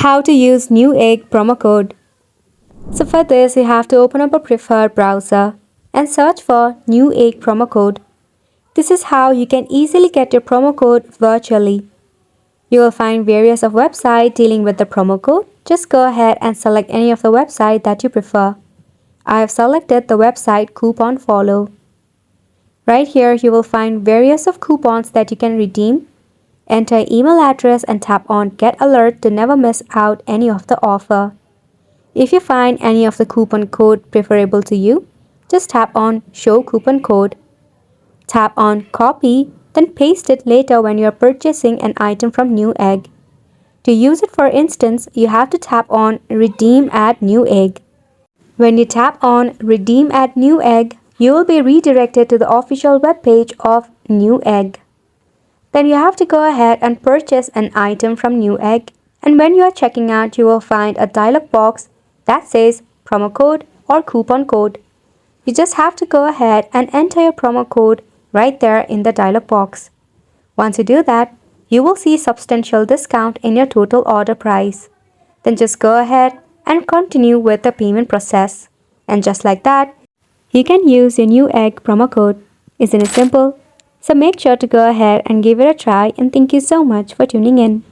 How to use Newegg promo code. So for this, you have to open up a preferred browser and search for Newegg promo code. This is how you can easily get your promo code virtually. You will find various of websites dealing with the promo code. Just go ahead and select any of the website that you prefer. I have selected the website Coupon Follow. Right here, you will find various of coupons that you can redeem. Enter email address and tap on Get Alert to never miss out any of the offer. If you find any of the coupon code preferable to you, just tap on Show Coupon Code. Tap on Copy, then paste it later when you are purchasing an item from Newegg. To use it, for instance, you have to tap on Redeem at Newegg. When you tap on Redeem at Newegg, you will be redirected to the official webpage of Newegg. Then you have to go ahead and purchase an item from Newegg, and when you are checking out, you will find a dialog box that says promo code or coupon code. You just have to go ahead and enter your promo code right there in the dialog box. Once you do that, you will see substantial discount in your total order price. Then just go ahead and continue with the payment process. And just like that, you can use your Newegg promo code. Isn't it simple? So make sure to go ahead and give it a try, and thank you so much for tuning in.